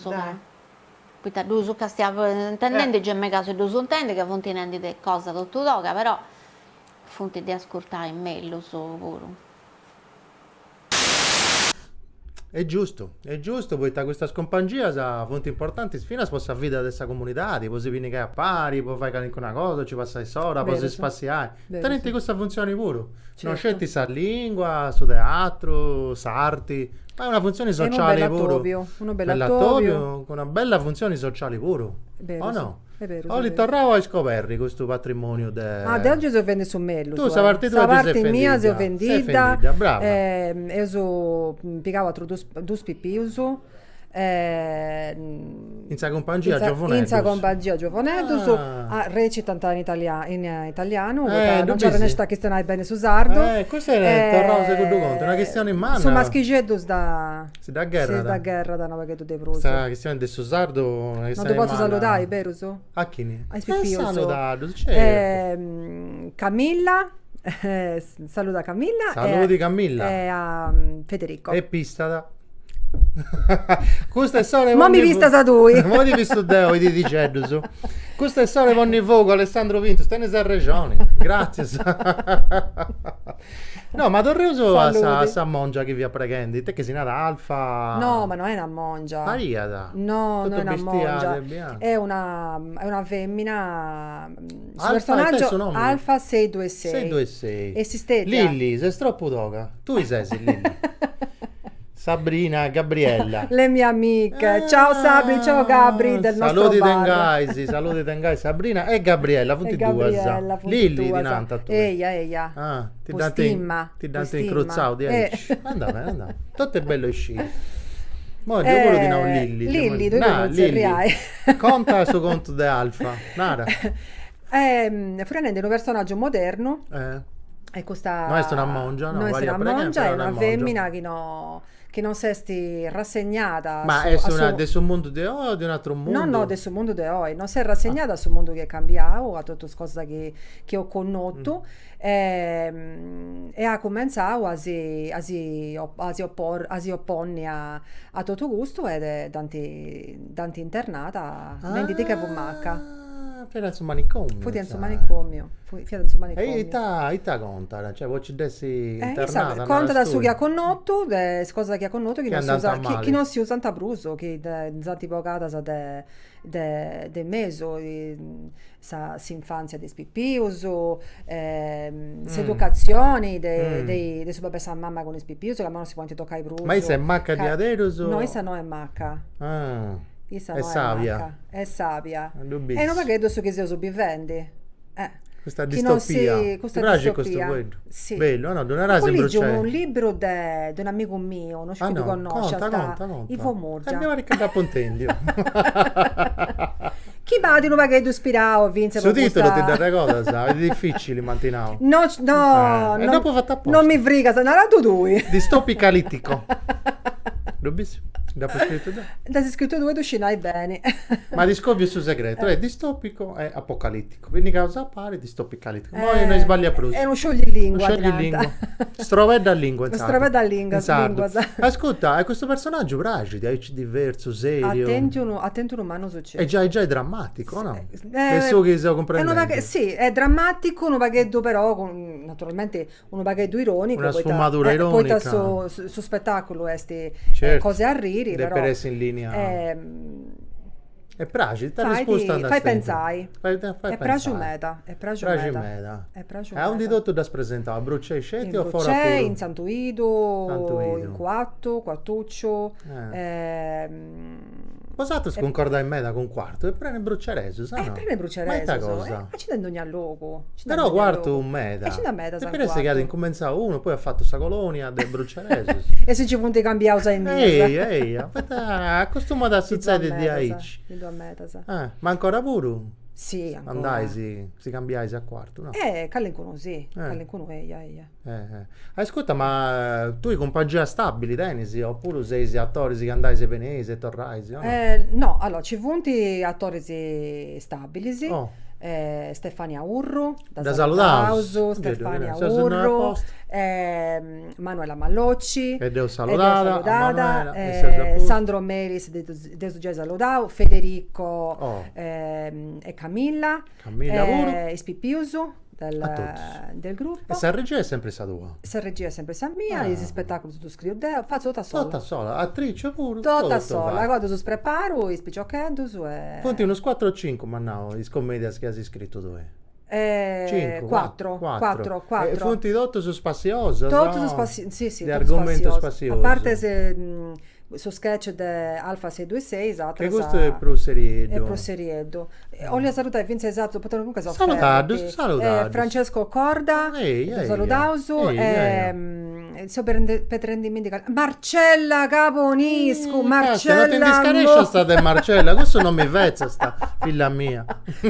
poi da due che stiamo intendendo, già me caso due intende che fonti nendi di cosa tutto tocca, però fonti di ascoltare il mello pure. È giusto, poi da questa scompangia sa fonti importanti, fino a sposta vita di questa comunità, poi si viene che a pari, poi fai anche una cosa, ci passa il soda, poi si spaziare. Tenete questa funzione pure. Non scelti sa lingua, su teatro, sarti, ma è una funzione sociale pure. Uno bella con una bella funzione sociale pure. O no? È vero. Oli tornavo a scoperti questo patrimonio da oggi si offende su me. Tu sei partita mia si offendita. Brava. Io so piccavo altro due spipiuso. In sa compagnia Giovanetus. Recita in italiano. Non c'era nessuna che stai bene su sardo. Questo è tornato secondo conto, una questione in mano. Su maschigedus da guerra da nove che tu devi bruso. Questa questione del su sardo non ti posso salutare, Beruso? A chi? Ai spipiuso. Salutato, Camilla. Saluta Camilla. Saluti Camilla. E a Federico. E Pistata. Questo è solo Mo mi vista sa tui. Mo ti visto Deo, ti dicendo su. Questo è solo con il vogo, Alessandro Vinto, stai nelle regioni. Grazie. No, ma Torreuso Saluti. sa mongia che vi preghendi, te che sei nata alfa. No, ma non è una mongia. Pariata. No, Tutto non è una bestiale, mongia. bianco. È una femmina. Il suo Alfa, il terzo personaggio nome? Alfa 626. 626. Esistetta. Lilli, sei troppo toga. Tu sei Lilli. Sabrina, Gabriella. Le mie amiche. Ciao Sabri, ciao Gabri del nostro saluti bar. saluti Tengai, Sabrina e Gabriella, tutti E e due. Gabriella, punti Lilli tua, di Nanta tu. Eia. Ah, ti Postimma, date incrociato di postimma. Andava. Tutto è bello uscire. Mo io quello di no Lilli. Lilli, tu Nah, non zerriai. Conta su conto di Alfa. Nada. Frane è un personaggio moderno. E questa Non è una mongia, no, non è varia una preghe, mongia, però è non è una mongia. femmina che non si è rassegnata Ma su- è a su suo- del suo mondo di o di un altro mondo? No, del suo mondo di oggi, non si è rassegnata sul mondo che è cambiato, a tutte le cose che ho conosciuto e ha cominciato a si opporre a tutto gusto ed è tanti internata, non dite che vomacca. Appena su manicomio. Fu in suo sai. manicomio, E ta conta, cioè voi ci dessi internata. conta da su studio. che ha connotto, cosa che ha connotto che Che non si è usa, andata male. che non si usa in Abruzzo, che da tipo casa de meso, sa infanzia di spippiuso, s'educazione de suo papà e sua mamma con i spippiuso, che a me non si può toccare i bruso. Ma essa è macca di aderoso? No, essa no è macca. Ah, Essa è no savia. macca, è savia. Dubbisso. E non credo su che sia sopravvivente. Questa Chi non distopia. si- questa Ti piace distopia? questo quello? Sì. Bello, no, non era Quello sempre è un libro di un amico mio, non so Ah se tu no, conosci, conta. Ivo Murgia. Abbiamo ricavato pontendio. Chi va di nuovo che tu ispirato vince Su per titolo ti questa- dà cosa, sa, è difficile mantenere. No, e dopo fatto apposta. non mi friga, se non era tu due. Distopicalittico. Dubissimo. Dopo scritto da. Da sei scritto due tu scinai bene. Ma discovri il suo segreto, è distopico e apocalittico. Quindi causa appare distopicalittico. Noi non sbaglia più. È uno scioglilingua. Scegli il lingua. Stroveda lingua. Lo stroveda lingua, in sardo. lingua. Ascolta, è questo personaggio bragidi, è diverso, serio. Attento un umano successo. È già drammatico, no? È su che si comprendente. Sì, è drammatico, un baghetto però, naturalmente un baghetto ironico. Una poi sfumatura poi ironica. su spettacolo Certo. cose a riri, De però. per essere in linea. È pragidi, ti risposta fai pensare. Fai È pensare. pragiumeta, è pragiumeta. Pragimeda. È È pragiumeta. un di tutto da presentare, Brucce e Scetti o fuori C'è puro? in Santuido, Santuido. in Quattuccio. Posato sconcorda in meta con quarto e prende Brucceresu, sai no? Prende Bruccereso. Ma è sta cosa. Ma ci danno ogni loco. Però quarto un meta. E ci da meta, E San per essere quarto. che incominciava uno, poi ha fatto sta colonia del Brucceresu. E se ci punti cambiare in Ehi, aspetta, accostumata a succedere di Aici. Di due meta, sa. Ma ancora pure? Sì, ancora. Andai, si cambiaisi a quarto, no? Callincuno sì, callincuno eia. Ascolta, ma tu hai compagnia stabili, Denisi, oppure sei attori che andai se venesi e torraisi, no? No, allora, ci punti attori stabili, sì. Oh. Stefania Urru, Da Saludauso. Stefania Vedo, se sono a Urru, posto. Manuela Mallocci, E Deo saludata, a Manuela, e eh, Sergio Appuso. Sandro Meris de Sugge Saludau, Federico Oh. e Camilla, Camilla pure. Ispippiuso A tutti. del gruppo. E San Reggio è sempre sta tua. Se regia è sempre San Mia, gli spettacoli tu scrivi, faccio tutta Tutta sola. sola, attrice pure. Tutta tutto sola, vai. guardo su spreparo, i spicciocchetti su e... Conti unos 4 o 5, ma no, i scommedia che hai scritto dove? 4. E fonti dotto su spaziosa. Tutto no? su sì, Di tutto argomento spazioso. spazioso. A parte se su sketch di Alfa 626, esatto. Che questo è proserieddo. È proserieddo. Voglio salutare Vince Esatto, perché comunque sono Salutati, salutati. Francesco Corda, Saludauso, per rendimenti Marcella Caponisco, Non ti Marcella indiscaresce sta de Marcella, questo non mi vezza sta figlia mia.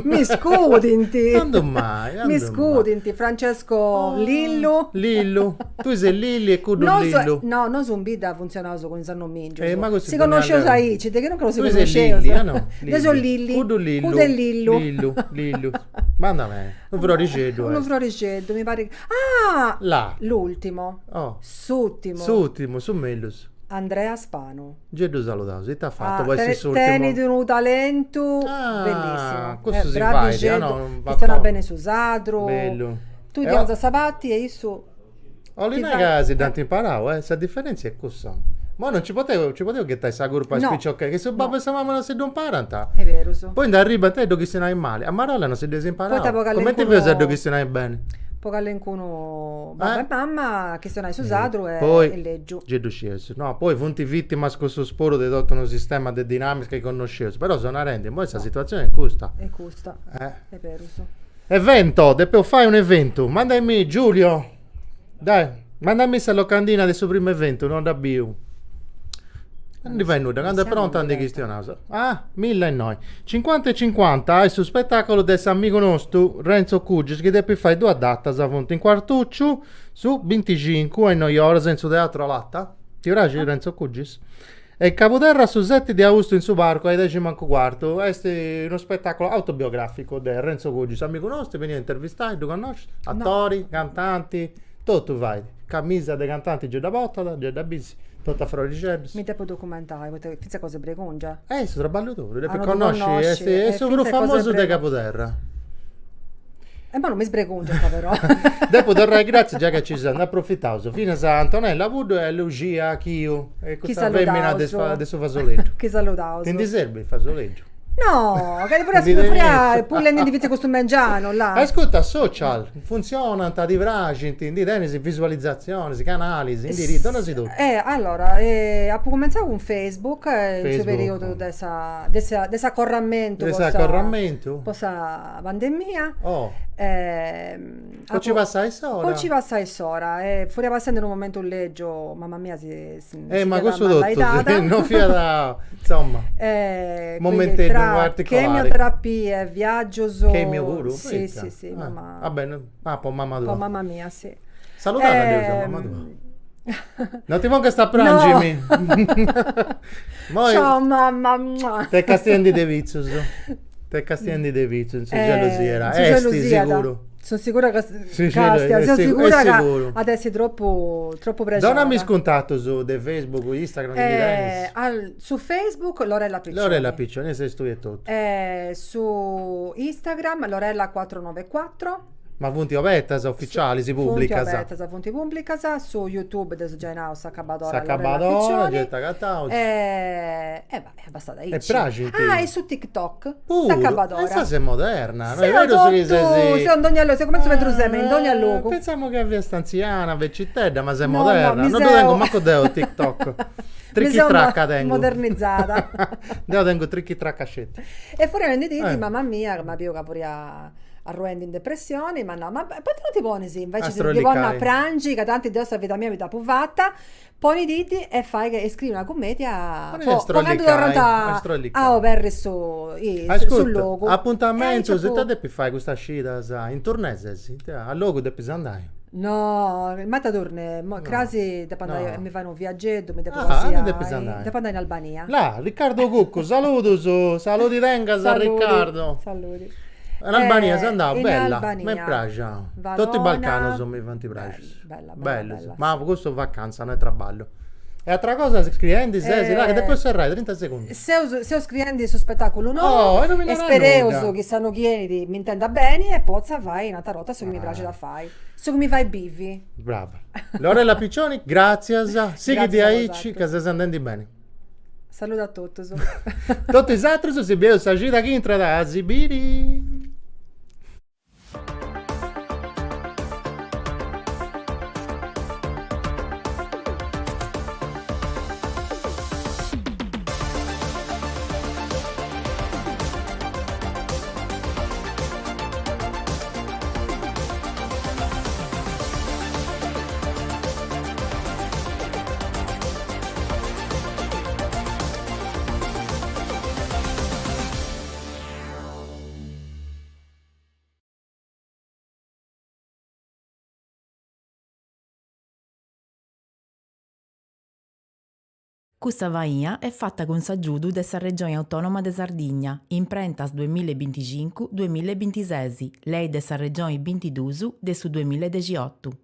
mi scudinti. Quando mai? Mi scudinti, Francesco Lillu. Lillu. Tu sei Lilli e Cudo Non Lillu. no, non sono bida funzionato con il sanno mingio. Ma questo si non è conosce vero. Saici, che non si Tu sei conosceva. Lilli, no? Io sono Lilli. Cudo Lillu. Cudo e Lillu. Lillu. Manda me. Un floriceddo. Uno floriceddo, mi pare. Ah! Là. L'ultimo. Oh. Suttimo. Suttimo, su Mellus. Andrea Spano. Gesù salutato, che ti ha fatto poi si Teni di un talento Ah, bellissimo. questo si bravi fa, Geddu, no? Va che stanno proprio. bene su Sadro. Bello. Tu E ti alza sabatti e io su. Ho Ti lì fai- che si danno imparare, se la differenza è questa. Ma non ci potevo che stai sa gruppa No. spicciocca, che se No. babbo e sa mamma non si non paranta. È vero, so. Poi da arriba te do che se ne hai male, a Marolla non si deve Poi imparare. t'apo Come ti callencuno- fai se do che se ne hai bene? Poi callencuno babà e mamma che sono su Sadro e Poi leggio. Gedu sceso. No, poi funti vittima con questo sporo di tutto un sistema di dinamica che conoscevo. Però sono rendi, poi questa situazione è questa. E custa. È vero, so. Evento, devo fare un evento. Mandami Giulio. Dai, mandami la locandina del suo primo evento, non da bio. Non ti fai nulla, quando è siamo pronto in non ti diretta. questionare. Ah, 1000 e noi. 50 e 50 è su spettacolo del amico nostro Renzo Cugis che deve fare due date appunto in quartuccio su 25 e noi ora in su teatro Latta. Ti piace Renzo Cugis? E Capoterra su 7 di agosto in su barco ai 10:15. È uno spettacolo autobiografico di Renzo Cugis, amico nostro, veniva intervistato, tu conosci? Attori, cantanti, tutto vai. Camisa dei cantanti già da botta, già da bisi. Tutta Floricelli. Mi devo documentare, queste cose precongia. Sono traballatore, Ah, per non conosci, conosci, è super finze cose famoso di prego. Capoterra. Ma non mi sprecongia sta però. Dopo darei grazie già che ci sono approfittato. Fino a Antonella Vudo e Lucia Chio e Chi questa femmina salutauso. del suo fazzoletto. Che salutavo. Ti serve il fazzoletto? No, che pure Dite niente. pure le divise questo mangiano là. Ascolta, social, funzionano, tanti vragini, di visualizzazioni, canali, indirizzo, non si tutto. Allora, ho cominciato con Facebook, in questo Facebook. periodo dessa corramento, Dessa corramento? questa pandemia. Oh, Poi ci passai sora. Poi ci passai sora, fuori passando in un momento un leggio, mamma mia, si Ma chieda questo tutto, malaitata. non fia da, insomma. Momentello Momentello tra particolare. chemioterapia, viaggio, Che è mio guru? sì, mamma, Va bene, poi mamma tua. mamma mia, sì. Salutate mamma tua. Non ti voglio sta prangimi. Ciao mamma. Te castiendi de vizio. Te castiendi de vizio, in gelosiera. Su Sti gelosia, sicuro. sono sicura che Sì, Castia, è sono sicuro, sicura è che sicuro. adesso è troppo pregiata. Donnami scontatto su de Facebook, Instagram, di Dennis. Su Facebook Lorella Piccioni. Lorella Piccioni, sei tu e tutto. Su Instagram Lorella 494. Ma punti obettasa ufficiali si pubblica. Fonti pubblicasa. Su YouTube adesso già in house Sacabadora. Sacabadora, Getta Gattau. Vabbè, basta da E Pragi, e su TikTok pure. Sacabadora. Questa sei moderna. Sei Noi vedo che sei un dognalo, sei come se vedrò sempre in dogna luogo. Pensiamo che abbia stanziana, vecchittedda, ma sei No, moderna. no, mi non seu- lo tengo manco deo TikTok. Tricchi tracca tengo. Modernizzata. Io tengo tricchi tracca scetti. E fuori ne dite, mamma mia, che mi abbiamo pure a ruendo in depressione, ma no, ma poi non ti pone sì, invece Astro ti vanno a Licai. prangi, che tanti della vita mia vita puvata, poi diti e fai che scrivi una commedia, Ma non è poi Astro quando Licai, davanti Astro Licai. a per sul logo. Appuntamento, se tipo- te devi fare questa scita in turnese, sì, al logo devi andare. No, il matadorne, crasi devo andare, No. mi fanno un viaggetto, mi devo Ah, così, dove devi andare? devo andare in Albania. Là, Riccardo Cucco, saluti tenga a Saluti, Riccardo. saluti. In Albania si andava, in bella, Albania. mi piace. Valona. Tutti i Balcani sono mi fanti piace. Bella, Bello, bella, ma questo è vacanza, non è traballo. E altra cosa, scrivendi, là, che dopo serrai 30 secondi. Se ho scrivendi su spettacolo no, Oh, e non mi e darà spereoso nulla. che sanno chiedi mi intenda bene e pozza fai una tarota su che mi piace da fare. Su che mi fai bivi. Brava. Lorella Piccioni, grazie. Sì che Grazie di a aici, vosaltres. che si sentendo bene. Saluto a tutti. Su. Tutti i altri si vedono sagita che entra da Zibiri. Questa vaia è fatta con s'aggiudu dessa regione autonoma de Sardigna, in prentas 2025-2026, lei dessa regione 22 de su 2018.